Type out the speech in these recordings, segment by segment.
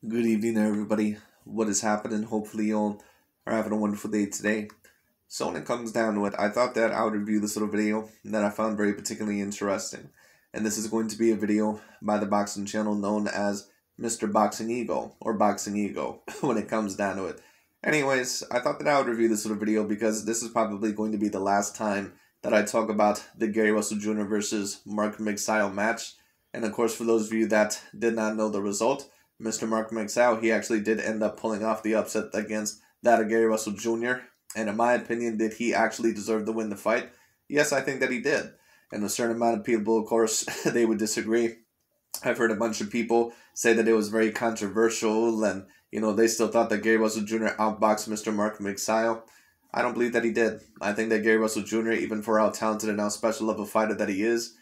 Good evening, everybody. What is happening? Hopefully, you all are having a wonderful day today. So, when it comes down to it, I thought that I would review this little video that I found very particularly interesting. And this is going to be a video by the boxing channel known as Mr. Boxing Ego or Boxing Ego when it comes down to it. Anyways, I thought that I would review this little video because this is probably going to be the last time that I talk about the Gary Russell Jr. versus Mark McSile match. And of course, for those of you that did not know the result, Mr. Mark McSile, he actually did end up pulling off the upset against that of Gary Russell Jr. And in my opinion, did he actually deserve to win the fight? Yes, I think that he did. And a certain amount of people, of course, they would disagree. I've heard a bunch of people say that it was very controversial and, they still thought that Gary Russell Jr. outboxed Mr. Mark McSile. I don't believe that he did. I think that Gary Russell Jr., even for how talented and how special of a fighter that he is,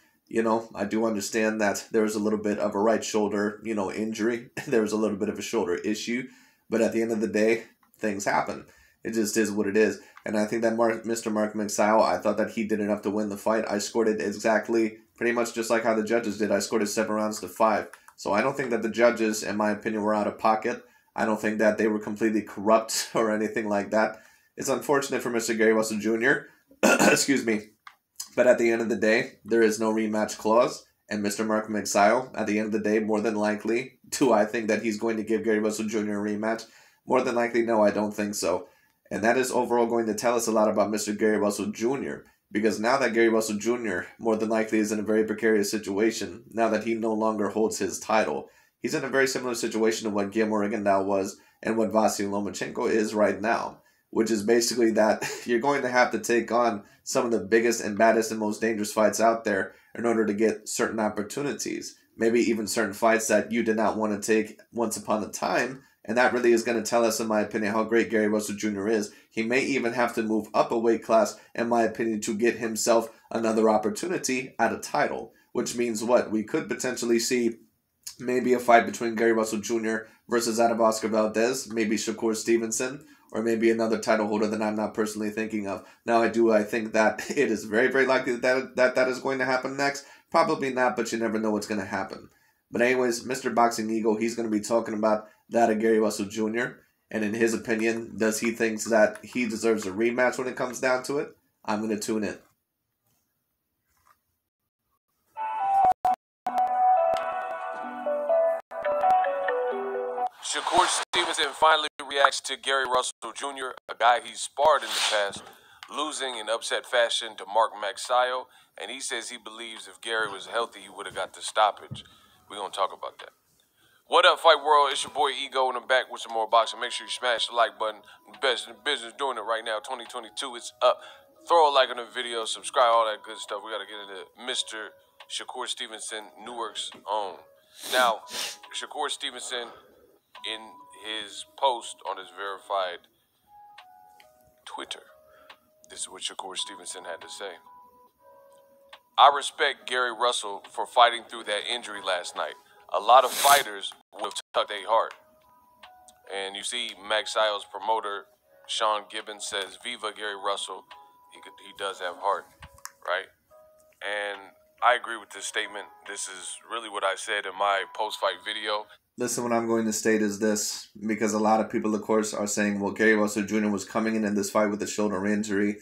I do understand that there was a little bit of a right shoulder, injury. There was a little bit of a shoulder issue. But at the end of the day, things happen. It just is what it is. And I think that Mr. Mark McSile, I thought that he did enough to win the fight. I scored it exactly, pretty much just like how the judges did. I scored it 7 rounds to 5. So I don't think that the judges, in my opinion, were out of pocket. I don't think that they were completely corrupt or anything like that. It's unfortunate for Mr. Gary Russell Jr. Excuse me. But at the end of the day, there is no rematch clause. And Mr. Mark McSile, at the end of the day, more than likely, do I think that he's going to give Gary Russell Jr. a rematch? More than likely, no, I don't think so. And that is overall going to tell us a lot about Mr. Gary Russell Jr. Because now that Gary Russell Jr. more than likely is in a very precarious situation, now that he no longer holds his title, he's in a very similar situation to what Guillermo Rigondeaux was and what Vasily Lomachenko is right now. Which is basically that you're going to have to take on some of the biggest and baddest and most dangerous fights out there in order to get certain opportunities. Maybe even certain fights that you did not want to take once upon a time. And that really is going to tell us, in my opinion, how great Gary Russell Jr. is. He may even have to move up a weight class, in my opinion, to get himself another opportunity at a title. Which means what? We could potentially see maybe a fight between Gary Russell Jr. versus that of Oscar Valdez, maybe Shakur Stevenson, or maybe another title holder that I'm not personally thinking of. Now, I think that it is very, very likely that is going to happen next. Probably not, but you never know what's going to happen. But anyways, Mr. Boxing Ego, he's going to be talking about that of Gary Russell Jr. And in his opinion, does he think that he deserves a rematch when it comes down to it? I'm going to tune in. Shakur Stevenson finally reacts to Gary Russell Jr., a guy he's sparred in the past, losing in upset fashion to Mark McSile, and he says he believes if Gary was healthy, he would have got the stoppage. We're going to talk about that. What up, Fight World? It's your boy Ego, and I'm back with some more boxing. Make sure you smash the like button. I'm the best in the business doing it right now. 2022, it's up. Throw a like on the video, subscribe, all that good stuff. We got to get into Mr. Shakur Stevenson, Newark's own. Now, Shakur Stevenson, in his post on his verified Twitter, this is what Shakur Stevenson had to say. I respect Gary Russell for fighting through that injury last night. A lot of fighters will tuck their heart. And you see McSile's promoter, Sean Gibbons, says, Viva Gary Russell. He does have heart, right? And I agree with this statement. This is really what I said in my post-fight video. Listen, what I'm going to state is this, because a lot of people, of course, are saying, well, Gary Russell Jr. was coming in this fight with a shoulder injury.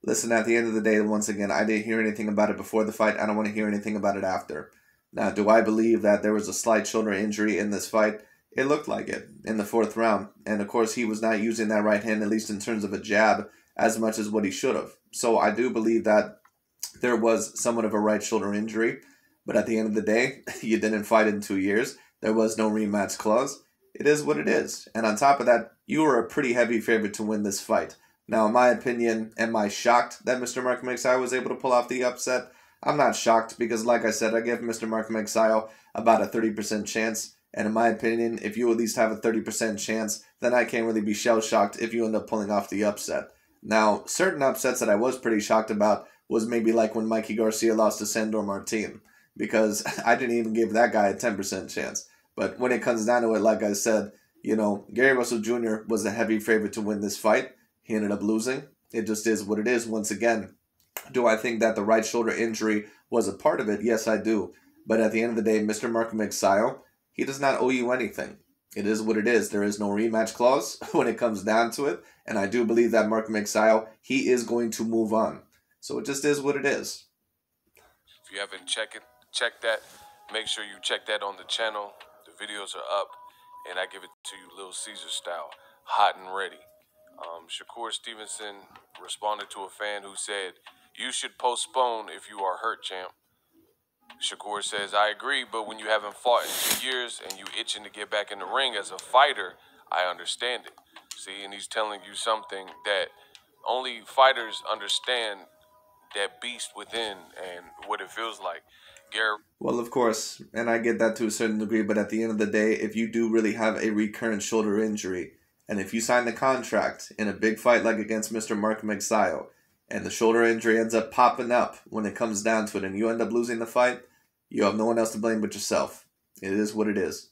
Listen, at the end of the day, once again, I didn't hear anything about it before the fight. I don't want to hear anything about it after. Now, do I believe that there was a slight shoulder injury in this fight? It looked like it in the 4th round. And, of course, he was not using that right hand, at least in terms of a jab, as much as what he should have. So I do believe that there was somewhat of a right shoulder injury. But at the end of the day, you didn't fight in 2 years. There was no rematch clause. It is what it is. And on top of that, you were a pretty heavy favorite to win this fight. Now, in my opinion, am I shocked that Mr. Mark McSile was able to pull off the upset? I'm not shocked because, like I said, I give Mr. Mark McSile about a 30% chance. And in my opinion, if you at least have a 30% chance, then I can't really be shell-shocked if you end up pulling off the upset. Now, certain upsets that I was pretty shocked about was maybe like when Mikey Garcia lost to Sandor Martin, because I didn't even give that guy a 10% chance. But when it comes down to it, like I said, Gary Russell Jr. was a heavy favorite to win this fight. He ended up losing. It just is what it is. Once again, do I think that the right shoulder injury was a part of it? Yes, I do. But at the end of the day, Mr. Mark McSile, he does not owe you anything. It is what it is. There is no rematch clause when it comes down to it. And I do believe that Mark McSile, he is going to move on. So it just is what it is. If you haven't checked that, make sure you check that on the channel. The videos are up, and I give it to you Little Caesar style, hot and ready. Shakur Stevenson responded to a fan who said, "You should postpone if you are hurt, champ." Shakur says, "I agree, but when you haven't fought in 2 years and you itching to get back in the ring as a fighter, I understand it." See, and he's telling you something that only fighters understand, that beast within and what it feels like. Gary. Well, of course, and I get that to a certain degree, but at the end of the day, if you do really have a recurrent shoulder injury, and if you sign the contract in a big fight like against Mr. Mark McSile, and the shoulder injury ends up popping up when it comes down to it, and you end up losing the fight, you have no one else to blame but yourself. It is what it is.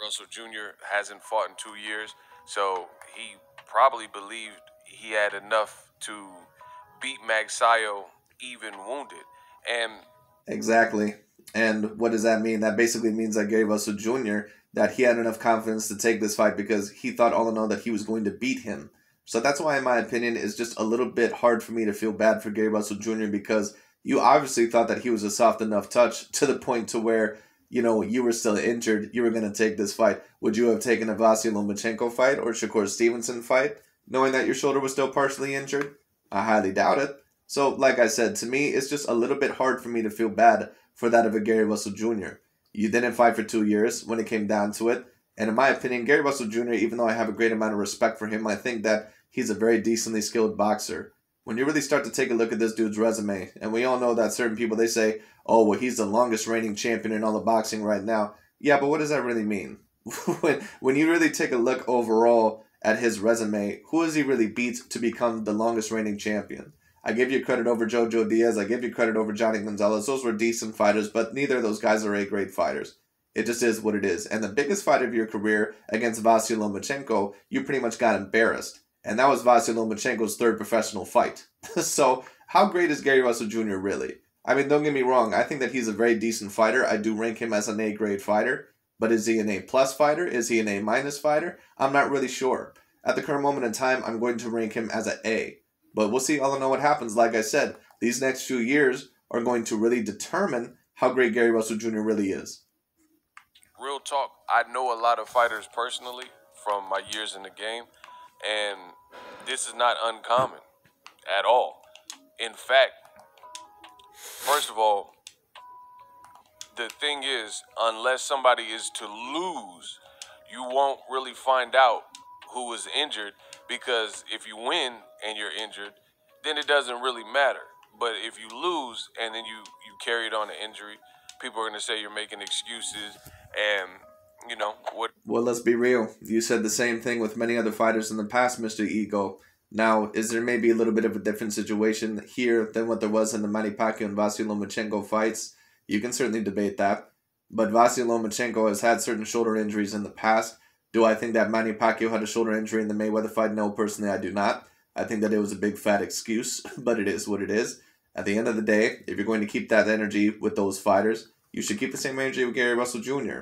Russell Jr. hasn't fought in 2 years, so he probably believed he had enough to beat Magsayo even wounded. And Exactly. And what does that mean? That basically means that Gary Russell Jr., that he had enough confidence to take this fight because he thought all in all that he was going to beat him. So that's why, in my opinion, it's just a little bit hard for me to feel bad for Gary Russell Jr. because you obviously thought that he was a soft enough touch to the point to where, you were still injured. You were going to take this fight. Would you have taken a Vasily Lomachenko fight or Shakur Stevenson fight, knowing that your shoulder was still partially injured? I highly doubt it. So, like I said, to me, it's just a little bit hard for me to feel bad for that of a Gary Russell Jr. You didn't fight for 2 years when it came down to it. And in my opinion, Gary Russell Jr., even though I have a great amount of respect for him, I think that he's a very decently skilled boxer. When you really start to take a look at this dude's resume, and we all know that certain people, they say, oh, well, he's the longest reigning champion in all of boxing right now. Yeah, but what does that really mean? when you really take a look overall at his resume, who has he really beat to become the longest reigning champion? I give you credit over Jojo Diaz. I give you credit over Johnny Gonzalez. Those were decent fighters, but neither of those guys are A-grade fighters. It just is what it is. And the biggest fight of your career against Vasily Lomachenko, you pretty much got embarrassed. And that was Vasily Lomachenko's third professional fight. So how great is Gary Russell Jr. really? I mean, don't get me wrong. I think that he's a very decent fighter. I do rank him as an A-grade fighter. But is he an A-plus fighter? Is he an A-minus fighter? I'm not really sure. At the current moment in time, I'm going to rank him as an A. But we'll see all in all what happens. Like I said, these next few years are going to really determine how great Gary Russell Jr. really is. Real talk, I know a lot of fighters personally from my years in the game, and this is not uncommon at all. In fact, first of all, the thing is, unless somebody is to lose, you won't really find out who was injured, because if you win and you're injured, then it doesn't really matter. But if you lose and then you carried on an injury, people are going to say you're making excuses, and what. Well, let's be real. You said the same thing with many other fighters in the past, Mr. Ego. Now, is there maybe a little bit of a different situation here than what there was in the Manny Pacquiao and Vasily Lomachenko fights? You can certainly debate that. But Vasily Lomachenko has had certain shoulder injuries in the past. Do I think that Manny Pacquiao had a shoulder injury in the Mayweather fight? No, personally, I do not. I think that it was a big fat excuse, but it is what it is. At the end of the day, if you're going to keep that energy with those fighters, you should keep the same energy with Gary Russell Jr.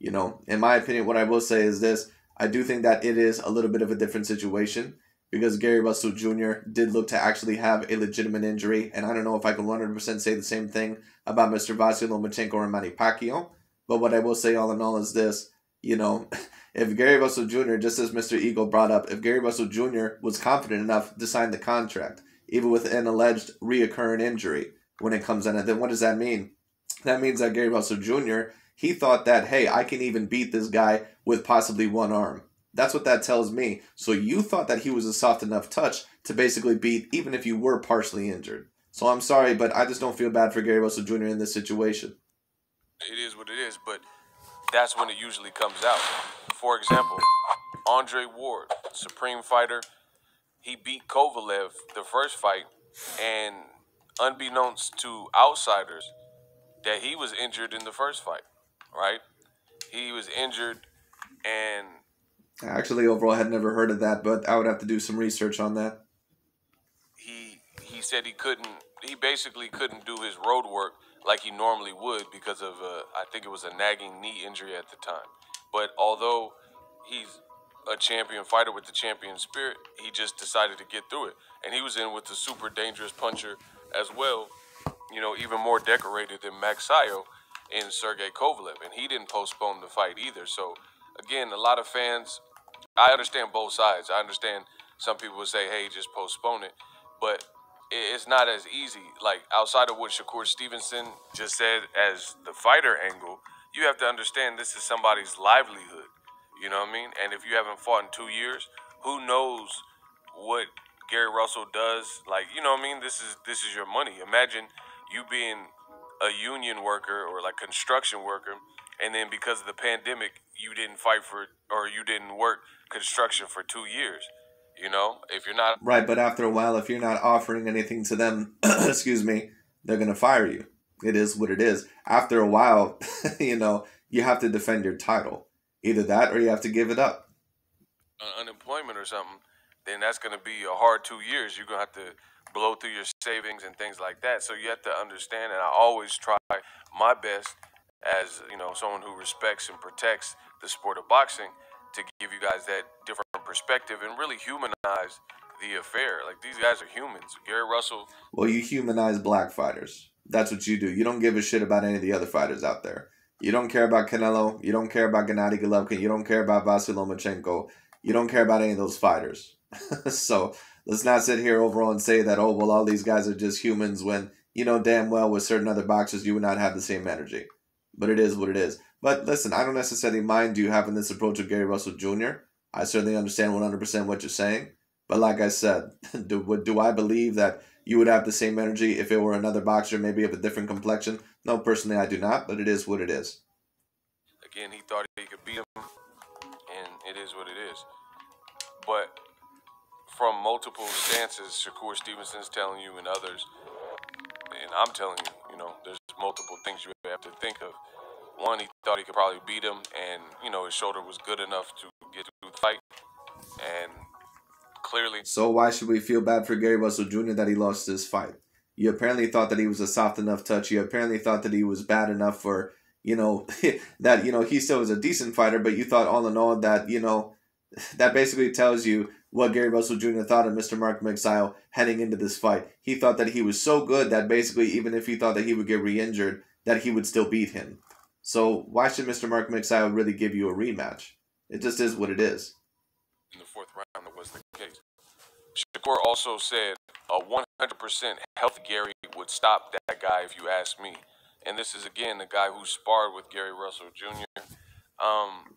In my opinion, what I will say is this. I do think that it is a little bit of a different situation because Gary Russell Jr. did look to actually have a legitimate injury, and I don't know if I can 100% say the same thing about Mr. Vasily Lomachenko or Manny Pacquiao, but what I will say all in all is this, if Gary Russell Jr., just as Mr. Eagle brought up, if Gary Russell Jr. was confident enough to sign the contract, even with an alleged reoccurring injury when it comes in, then what does that mean? That means that Gary Russell Jr., he thought that, hey, I can even beat this guy with possibly one arm. That's what that tells me. So you thought that he was a soft enough touch to basically beat even if you were partially injured. So I'm sorry, but I just don't feel bad for Gary Russell Jr. in this situation. It is what it is, but that's when it usually comes out. For example, Andre Ward, Supreme Fighter, he beat Kovalev the first fight, and unbeknownst to outsiders, that he was injured in the first fight, right? He was injured, and Actually, overall, I had never heard of that, but I would have to do some research on that. he said he basically couldn't do his road work like he normally would because of I think it was a nagging knee injury at the time. But although he's a champion fighter with the champion spirit. He just decided to get through it. And he was in with the super dangerous puncher as well, even more decorated than Maxayo in Sergey Kovalev. And he didn't postpone the fight either. So, again, a lot of fans, I understand both sides. I understand some people would say, hey, just postpone it. But it's not as easy. Like, outside of what Shakur Stevenson just said as the fighter angle, you have to understand this is somebody's livelihood. You know what I mean? And if you haven't fought in 2 years, who knows what Gary Russell does? Like, you know what I mean? This is your money. Imagine you being a union worker or like construction worker, and then because of the pandemic, you didn't fight for or you didn't work construction for 2 years. If you're not Right, but after a while, if you're not offering anything to them, excuse me, they're going to fire you. It is what it is. After a while, you have to defend your title. Either that or you have to give it up. unemployment or something, then that's going to be a hard 2 years. You're going to have to blow through your savings and things like that. So you have to understand, and I always try my best as, someone who respects and protects the sport of boxing to give you guys that different perspective and really humanize the affair. Like, these guys are humans. Gary Russell. Well, you humanize black fighters. That's what you do. You don't give a shit about any of the other fighters out there. You don't care about Canelo. You don't care about Gennady Golovkin. You don't care about Vasily Lomachenko. You don't care about any of those fighters. So let's not sit here overall and say that, oh, well, all these guys are just humans when you know damn well with certain other boxers you would not have the same energy. But it is what it is. But listen, I don't necessarily mind you having this approach with Gary Russell Jr. I certainly understand 100% what you're saying. But like I said, do I believe that you would have the same energy if it were another boxer, maybe of a different complexion? No, personally I do not, but it is what it is. Again, he thought he could beat him, and it is what it is. But from multiple stances, Shakur Stevenson's telling you and others, and I'm telling you, there's multiple things you have to think of. One, he thought he could probably beat him, and, his shoulder was good enough to get through the fight. And clearly. So why should we feel bad for Gary Russell Jr. that he lost this fight? You apparently thought that he was a soft enough touch. You apparently thought that he was bad enough for, that, he still was a decent fighter, but you thought all in all that, that basically tells you what Gary Russell Jr. thought of Mr. Mark Magsayo heading into this fight. He thought that he was so good that basically even if he thought that he would get re-injured, that he would still beat him. So why should Mr. Mark Magsayo really give you a rematch? It just is what it is. In the fourth round, that was the case. Shakur also said a 100% healthy Gary would stop that guy if you ask me. And this is, again, the guy who sparred with Gary Russell Jr.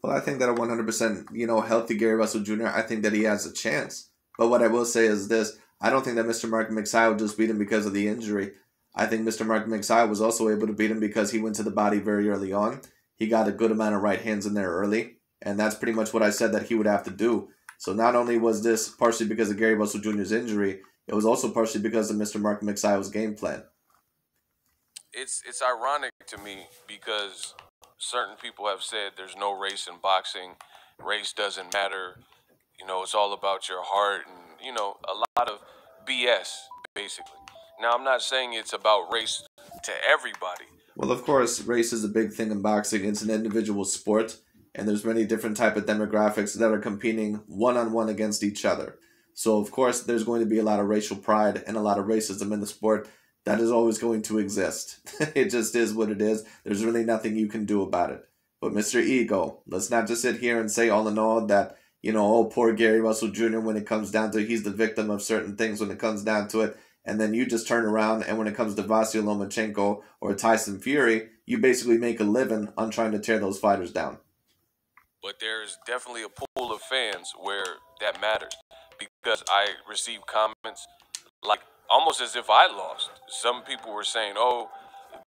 Well, I think that a 100%, healthy Gary Russell Jr., I think that he has a chance. But what I will say is this. I don't think that Mr. Mark Magsayo just beat him because of the injury. I think Mr. Mark Magsayo was also able to beat him because he went to the body very early on. He got a good amount of right hands in there early. And that's pretty much what I said that he would have to do. So not only was this partially because of Gary Russell Jr.'s injury, it was also partially because of Mr. Mark Magsayo's game plan. It's ironic to me because certain people have said there's no race in boxing. Race doesn't matter. It's all about your heart and, a lot of BS, basically. Now, I'm not saying it's about race to everybody. Well, of course, race is a big thing in boxing. It's an individual sport. And there's many different type of demographics that are competing one-on-one against each other. So, of course, there's going to be a lot of racial pride and a lot of racism in the sport. That is always going to exist. It just is what it is. There's really nothing you can do about it. But Mr. Ego, let's not just sit here and say all in all that, oh, poor Gary Russell Jr. when it comes down to it, he's the victim of certain things when it comes down to it. And then you just turn around and when it comes to Vasily Lomachenko or Tyson Fury, you basically make a living on trying to tear those fighters down. But there's definitely a pool of fans where that matters because I received comments like almost as if I lost. Some people were saying, oh,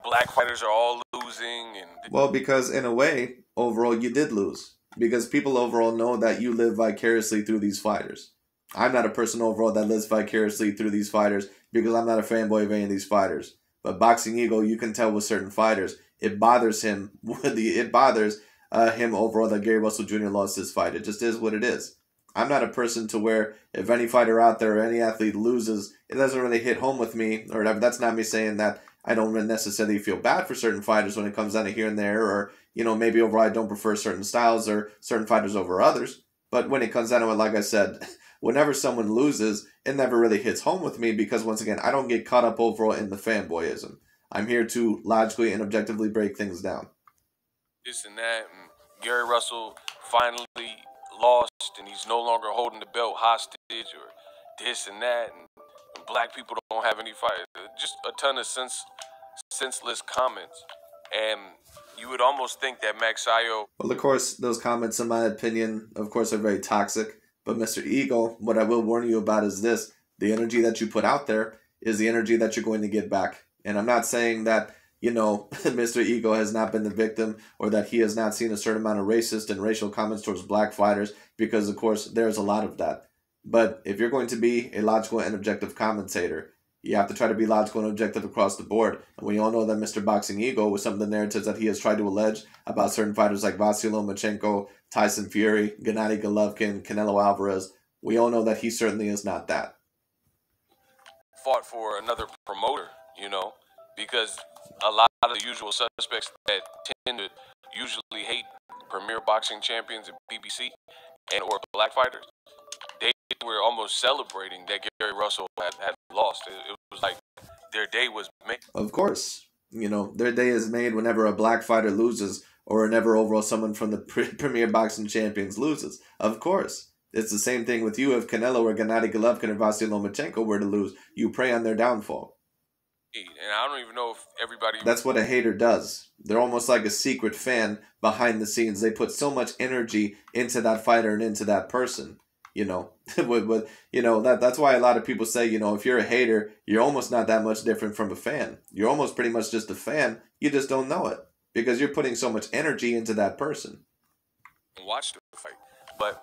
black fighters are all losing. Well, because in a way, overall, you did lose. Because people overall know that you live vicariously through these fighters. I'm not a person overall that lives vicariously through these fighters because I'm not a fanboy of any of these fighters. But Boxing Ego, you can tell with certain fighters, it bothers him. It bothers him overall that Gary Russell Jr. lost this fight. It just is what it is. I'm not a person to where if any fighter out there or any athlete loses, it doesn't really hit home with me or whatever. That's not me saying that I don't necessarily feel bad for certain fighters when it comes down to here and there or, maybe overall I don't prefer certain styles or certain fighters over others. But when it comes down to it, like I said, whenever someone loses, it never really hits home with me because, once again, I don't get caught up overall in the fanboyism. I'm here to logically and objectively break things down. This and that, and Gary Russell finally lost, and he's no longer holding the belt hostage, or this and that, and black people don't have any fight. Just a ton of senseless comments, and you would almost think that Magsayo. Well, of course, those comments, in my opinion, of course, are very toxic. But Mr. Eagle, what I will warn you about is this: the energy that you put out there is the energy that you're going to get back. And I'm not saying that, Mr. Eagle has not been the victim or that he has not seen a certain amount of racist and racial comments towards black fighters, because, of course, there's a lot of that. But if you're going to be a logical and objective commentator, you have to try to be logical and objective across the board. And we all know that Mr. Boxing Eagle, with some of the narratives that he has tried to allege about certain fighters like Vasily Lomachenko, Tyson Fury, Gennady Golovkin, Canelo Alvarez, we all know that he certainly is not that. Fought for another promoter, because a lot of the usual suspects that tend to usually hate premier boxing champions and BBC and or black fighters, they were almost celebrating that Gary Russell had lost. It was like their day was made. Of course. Their day is made whenever a black fighter loses or whenever overall someone from the premier boxing champions loses. Of course. It's the same thing with you. If Canelo or Gennady Golovkin or Vasily Lomachenko were to lose, you prey on their downfall. And I don't even know if everybody... That's what a hater does. They're almost like a secret fan behind the scenes. They put so much energy into that fighter and into that person. That's why a lot of people say, if you're a hater, you're almost not that much different from a fan. You're almost pretty much just a fan. You just don't know it because you're putting so much energy into that person. Watch the fight, but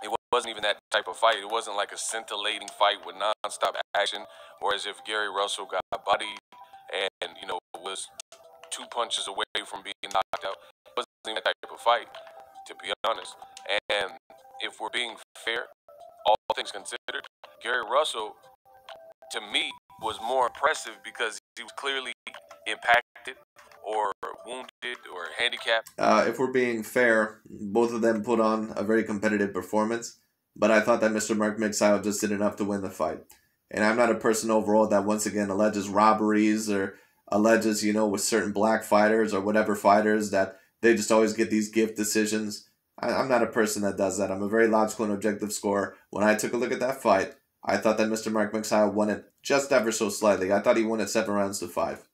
it wasn't even that type of fight. It wasn't like a scintillating fight with nonstop action, or as if Gary Russell got bodied and was 2 punches away from being knocked out. It wasn't even that type of fight, to be honest. And if we're being fair, all things considered, Gary Russell, to me, was more impressive because he was clearly impacted or wounded or handicapped. If we're being fair, both of them put on a very competitive performance, but I thought that Mr. Mark Magsayo just did enough to win the fight. And I'm not a person overall that, once again, alleges robberies or alleges, with certain black fighters or whatever fighters that they just always get these gift decisions. I'm not a person that does that. I'm a very logical and objective scorer. When I took a look at that fight, I thought that Mr. Mark Magsayo won it just ever so slightly. I thought he won it 7 rounds to 5.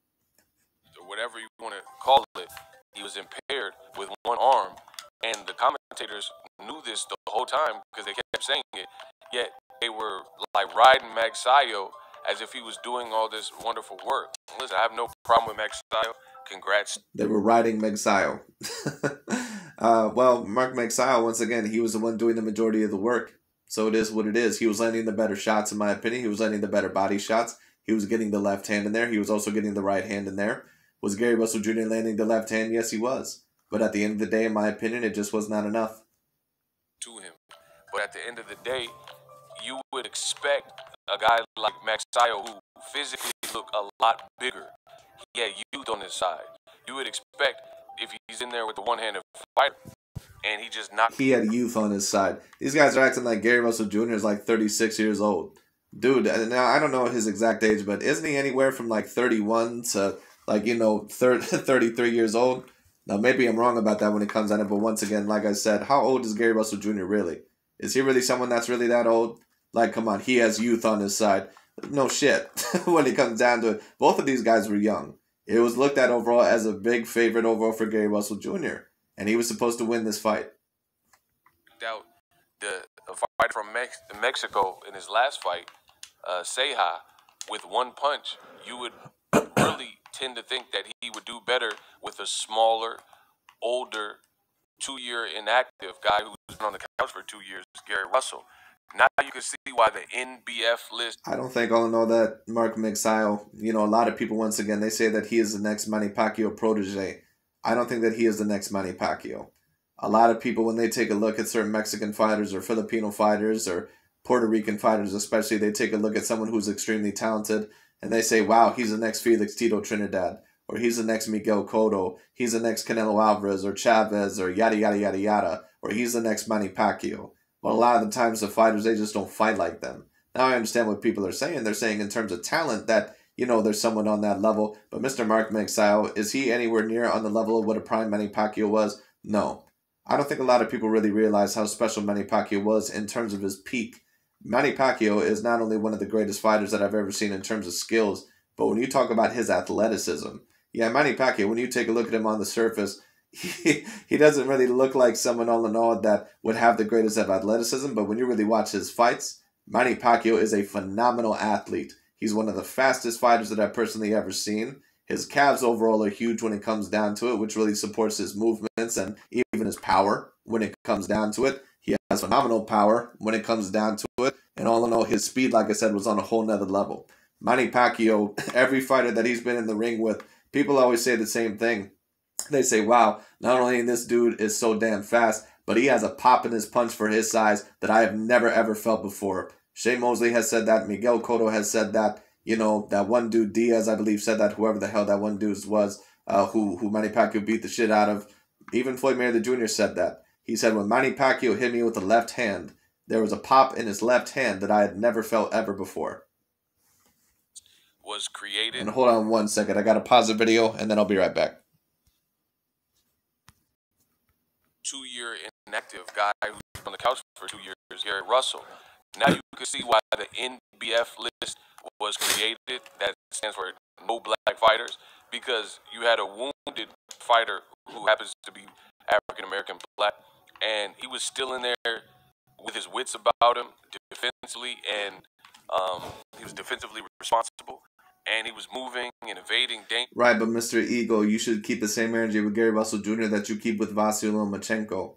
Or whatever you want to call it, he was impaired with one arm, and the commentators knew this the whole time because they kept saying it. Yet they were like riding Magsayo as if he was doing all this wonderful work. Listen, I have no problem with Magsayo. Congrats. They were riding Magsayo. Well, Mark Magsayo, once again, he was the one doing the majority of the work. So it is what it is. He was landing the better shots, in my opinion. He was landing the better body shots. He was getting the left hand in there. He was also getting the right hand in there. Was Gary Russell Jr. landing the left hand? Yes, he was. But at the end of the day, in my opinion, it just was not enough. To him. But at the end of the day, you would expect a guy like Magsayo, who physically looked a lot bigger, he had youth on his side. You would expect, if he's in there with the one-handed fighter, and he just knocked... He had youth on his side. These guys are acting like Gary Russell Jr. is like 36 years old. Dude, now I don't know his exact age, but isn't he anywhere from like 31 to 33 years old? Now, maybe I'm wrong about that when it comes on it, but once again, like I said, how old is Gary Russell Jr. really? Is he really someone that's really that old? Like, come on, he has youth on his side. No shit. When it comes down to it, both of these guys were young. It was looked at overall as a big favorite overall for Gary Russell Jr., and he was supposed to win this fight. Doubt the fighter from Mexico in his last fight, Ceja, with one punch, you would really tend to think that he would do better with a smaller, older, 2-year inactive guy who's been on the couch for 2 years, Gary Russell. Now you can see why the NBF list... I don't think all in all that Mark Magsayo, a lot of people, once again, they say that he is the next Manny Pacquiao protege. I don't think that he is the next Manny Pacquiao. A lot of people, when they take a look at certain Mexican fighters or Filipino fighters or Puerto Rican fighters especially, they take a look at someone who's extremely talented and they say, wow, he's the next Felix Tito Trinidad. or he's the next Miguel Cotto, he's the next Canelo Alvarez or Chavez or yada yada yada yada, or he's the next Manny Pacquiao. But a lot of the times the fighters, they just don't fight like them. Now I understand what people are saying. They're saying in terms of talent that, there's someone on that level. But Mr. Mark Magsayo, is he anywhere near on the level of what a prime Manny Pacquiao was? No. I don't think a lot of people really realize how special Manny Pacquiao was in terms of his peak. Manny Pacquiao is not only one of the greatest fighters that I've ever seen in terms of skills, but when you talk about his athleticism, yeah, Manny Pacquiao, when you take a look at him on the surface, he doesn't really look like someone all in all that would have the greatest of athleticism, but when you really watch his fights, Manny Pacquiao is a phenomenal athlete. He's one of the fastest fighters that I've personally ever seen. His calves overall are huge when it comes down to it, which really supports his movements and even his power when it comes down to it. He has phenomenal power when it comes down to it. And all in all, his speed, like I said, was on a whole nother level. Manny Pacquiao, every fighter that he's been in the ring with, people always say the same thing. They say, wow, not only this dude is so damn fast, but he has a pop in his punch for his size that I have never ever felt before. Shane Mosley has said that. Miguel Cotto has said that. That one dude, Diaz, I believe, said that. Whoever the hell that one dude was, who Manny Pacquiao beat the shit out of. Even Floyd Mayweather Jr. said that. He said, when Manny Pacquiao hit me with the left hand, there was a pop in his left hand that I had never felt ever before. Was created. And hold on 1 second. I got to pause the video, and then I'll be right back. 2-year inactive guy who's on the couch for 2 years, Gary Russell. Now you can see why the NBF list was created. That stands for no black fighters, because you had a wounded fighter who happens to be African American black, and he was still in there with his wits about him defensively, and he was defensively responsible, and he was moving and evading danger. Right, but Mr. Ego, you should keep the same energy with Gary Russell Jr. that you keep with Vasily Lomachenko.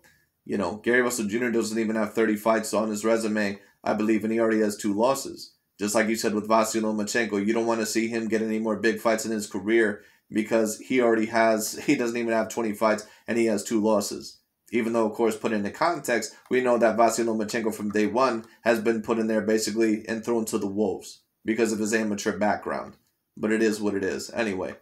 Gary Russell Jr. doesn't even have 30 fights on his resume, I believe, and he already has 2 losses. Just like you said with Vasily Lomachenko, you don't want to see him get any more big fights in his career because he doesn't even have 20 fights and he has 2 losses. Even though, of course, put into context, we know that Vasily Lomachenko from day one has been put in there basically and thrown to the wolves because of his amateur background. But it is what it is. Anyway.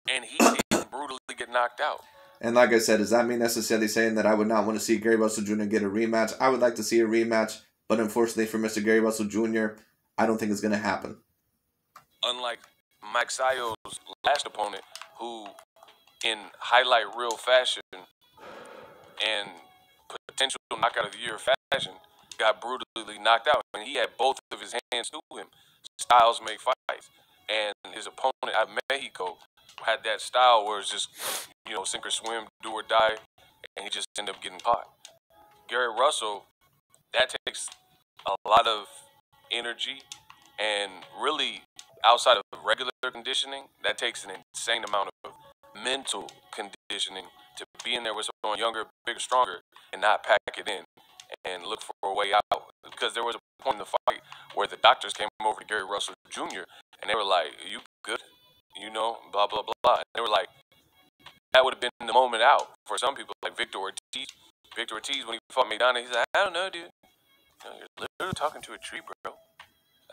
And he didn't brutally get knocked out. And like I said, does that mean necessarily saying that I would not want to see Gary Russell Jr. get a rematch? I would like to see a rematch, but unfortunately for Mr. Gary Russell Jr., I don't think it's going to happen. Unlike Mike Sayo's last opponent, who in highlight reel fashion and potential knockout of the year fashion, got brutally knocked out. And he had both of his hands to him. Styles make fights. And his opponent at Mexico had that style where it's just, sink or swim, do or die, and he just ended up getting caught. Gary Russell, that takes a lot of energy, and really, outside of regular conditioning, that takes an insane amount of mental conditioning to be in there with someone younger, bigger, stronger, and not pack it in and look for a way out. Because there was a point in the fight where the doctors came over to Gary Russell Jr. and they were like, "You good? Blah, blah, blah." And they were like, that would have been the moment out for some people, like Victor Ortiz. Victor Ortiz, when he fought McDonough, he's like, "I don't know, dude. You're literally talking to a tree, bro.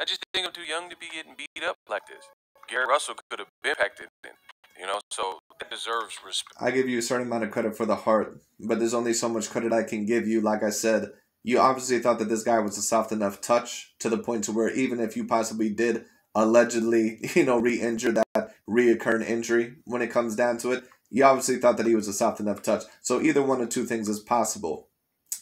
I just think I'm too young to be getting beat up like this." Gary Russell could have been impacted then, so that deserves respect. I give you a certain amount of credit for the heart, but there's only so much credit I can give you. Like I said, you obviously thought that this guy was a soft enough touch to the point to where even if you possibly did allegedly, re-injure that reoccurring injury when it comes down to it, you obviously thought that he was a soft enough touch. So either one of two things is possible.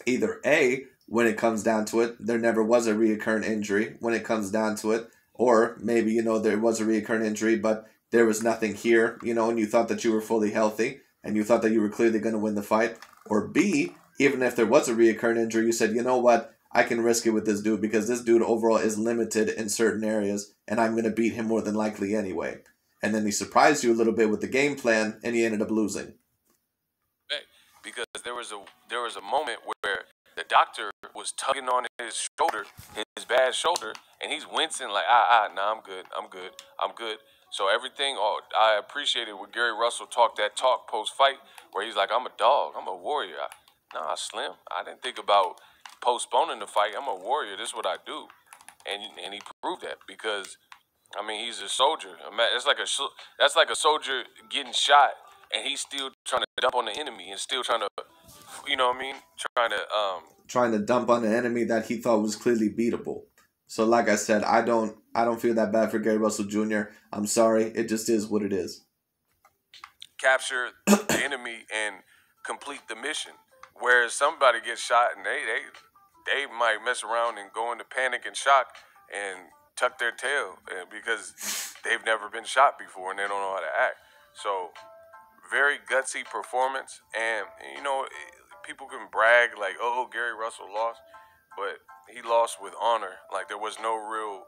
Either A, when it comes down to it, there never was a reoccurring injury when it comes down to it, or maybe, there was a reoccurring injury, but there was nothing here, and you thought that you were fully healthy, and you thought that you were clearly going to win the fight. Or B, even if there was a reoccurring injury, you said, you know what, I can risk it with this dude because this dude overall is limited in certain areas, and I'm going to beat him more than likely anyway. And then he surprised you a little bit with the game plan, and he ended up losing. Because there was a moment where the doctor was tugging on his shoulder, his bad shoulder, and he's wincing like, nah, I'm good. So everything, I appreciated when Gary Russell talked that talk post-fight where he's like, "I'm a dog, I'm a warrior." Nah, Slim, I didn't think about postponing the fight. I'm a warrior, this is what I do. And he proved that because I mean, he's a soldier. It's like that's like a soldier getting shot, and he's still trying to dump on the enemy, and still trying to, you know what I mean? Trying to Trying to dump on an enemy that he thought was clearly beatable. So like I said, I don't feel that bad for Gary Russell Jr. I'm sorry, it just is what it is. capture the enemy and complete the mission. Whereas somebody gets shot and they might mess around and go into panic and shock and tuck their tail because they've never been shot before and they don't know how to act. So very gutsy performance, and you know people can brag like, "Oh, Gary Russell lost," but he lost with honor. Like there was no real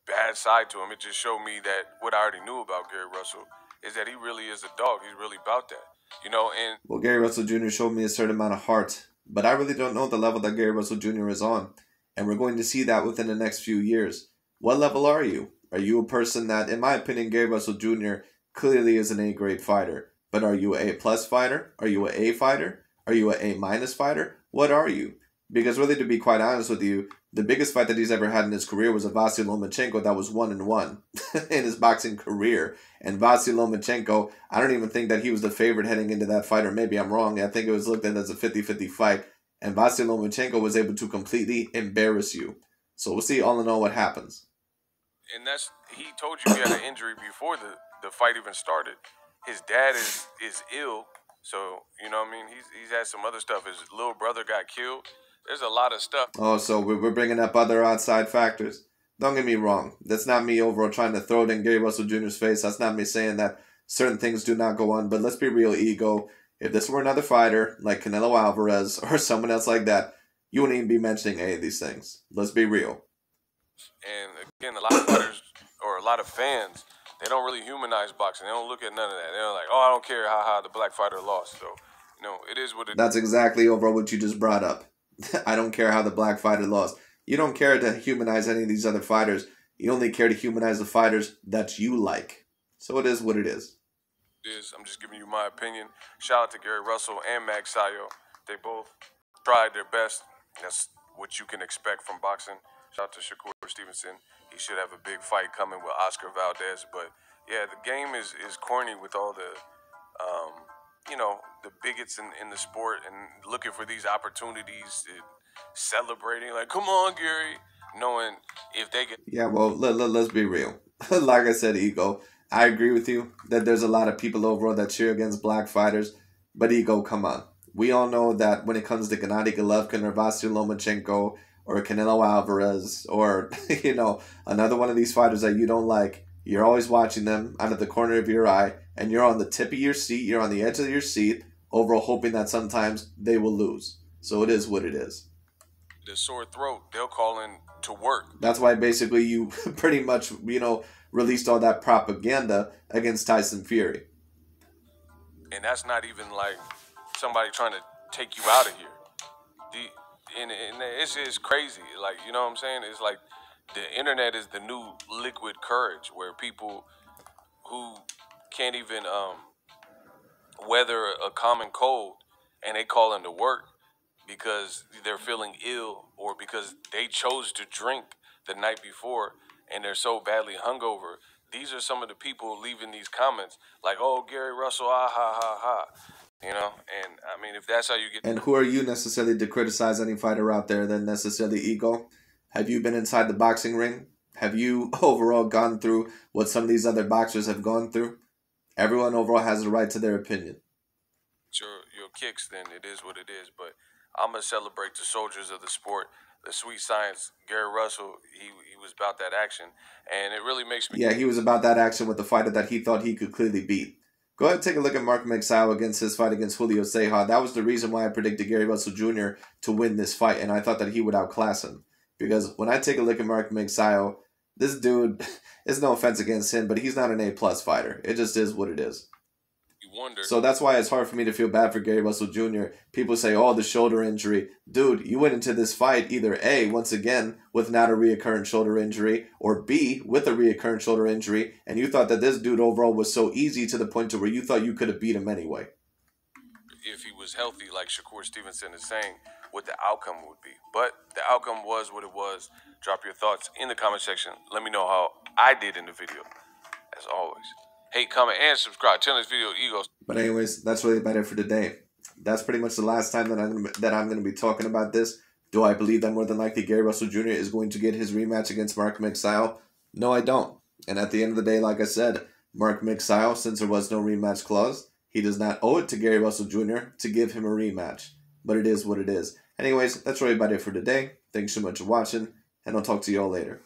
bad side to him. It just showed me that what I already knew about Gary Russell is that he really is a dog. He's really about that, you know. And Well, Gary Russell Jr. showed me a certain amount of heart, but I really don't know the level that Gary Russell Jr. is on, and we're going to see that within the next few years. What level are you? Are you a person that, in my opinion, Gary Russell Jr. clearly is an A-grade fighter, but are you an A-plus fighter? Are you an A fighter? Are you an A-minus fighter? What are you? Because really, to be quite honest with you, the biggest fight that he's ever had in his career was a Vasily Lomachenko that was 1-1 in his boxing career. And Vasily Lomachenko, I don't even think that he was the favorite heading into that fight, or maybe I'm wrong. I think it was looked at as a 50-50 fight. And Vasily Lomachenko was able to completely embarrass you. So we'll see all in all what happens. that's he told you he had an injury before the fight even started. His dad is ill, so you know what I mean. He's had some other stuff. His little brother got killed. There's a lot of stuff. Oh, so we're bringing up other outside factors. Don't get me wrong. That's not me overall trying to throw it in Gary Russell Jr.'s face. That's not me saying that certain things do not go on. But let's be real, Ego. If this were another fighter like Canelo Alvarez or someone else like that, you wouldn't even be mentioning any of these things. Let's be real. And again, a lot of fighters or a lot of fans, they don't really humanize boxing. They don't look at none of that. They're like, oh, I don't care how the black fighter lost. So, you know, it is what it is. That's exactly overall what you just brought up. I don't care how the black fighter lost. You don't care to humanize any of these other fighters. You only care to humanize the fighters that you like. So it is what it is. I'm just giving you my opinion. Shout out to Gary Russell and Max Sayo. They both tried their best. That's what you can expect from boxing. Shout out to Shakur Stevenson. He should have a big fight coming with Oscar Valdez. But yeah, the game is corny with all the you know, the bigots in the sport and looking for these opportunities, celebrating like, come on, Gary, knowing if they get. Yeah, well, let's be real. Like I said, Ego, I agree with you that there's a lot of people overall that cheer against black fighters. But Ego, come on. We all know that when it comes to Gennady Golovkin or Vasily Lomachenko or Canelo Alvarez or, you know, another one of these fighters that you don't like, you're always watching them out of the corner of your eye, and you're on the tip of your seat, you're on the edge of your seat, overall hoping that sometimes they will lose. So it is what it is. The sore throat, they'll call in to work. That's why basically you pretty much, you know, released all that propaganda against Tyson Fury. And that's not even like somebody trying to take you out of here. And it's crazy. Like, you know what I'm saying? It's like the internet is the new liquid courage where people who can't even weather a common cold and they call into work because they're feeling ill or because they chose to drink the night before and they're so badly hungover. These are some of the people leaving these comments like, oh, Gary Russell, ah, ha, ha, ha. You know, and I mean, if that's how you get. And who are you necessarily to criticize any fighter out there than necessarily Ego? Have you been inside the boxing ring? Have you overall gone through what some of these other boxers have gone through? Everyone overall has the right to their opinion. Your kicks, then it is what it is. But I'm gonna celebrate the soldiers of the sport, the sweet science. Gary Russell, he was about that action, and it really makes me. Yeah, he was about that action with the fighter that he thought he could clearly beat. Go ahead and take a look at Mark Magsayo against his fight against Julio Ceja. That was the reason why I predicted Gary Russell Jr. to win this fight, and I thought that he would outclass him. Because when I take a look at Mark Magsayo, this dude, it's no offense against him, but he's not an A-plus fighter. It just is what it is. Wonder. So that's why it's hard for me to feel bad for Gary Russell Jr. People say, oh, the shoulder injury. Dude, you went into this fight either A, once again, with not a reoccurring shoulder injury, or B, with a reoccurring shoulder injury, and you thought that this dude overall was so easy to the point to where you thought you could have beat him anyway. If he was healthy, like Shakur Stevenson is saying, what the outcome would be. But the outcome was what it was. Drop your thoughts in the comment section. Let me know how I did in the video. As always, hate, comment, and subscribe. Tell this video egos. But anyways, that's really about it for today. That's pretty much the last time that I'm gonna be talking about this. Do I believe that more than likely Gary Russell Jr. is going to get his rematch against Mark McSile? No, I don't. And at the end of the day, like I said, Mark McSile, since there was no rematch clause, he does not owe it to Gary Russell Jr. to give him a rematch. But it is what it is. Anyways, that's really about it for today. Thanks so much for watching, and I'll talk to you all later.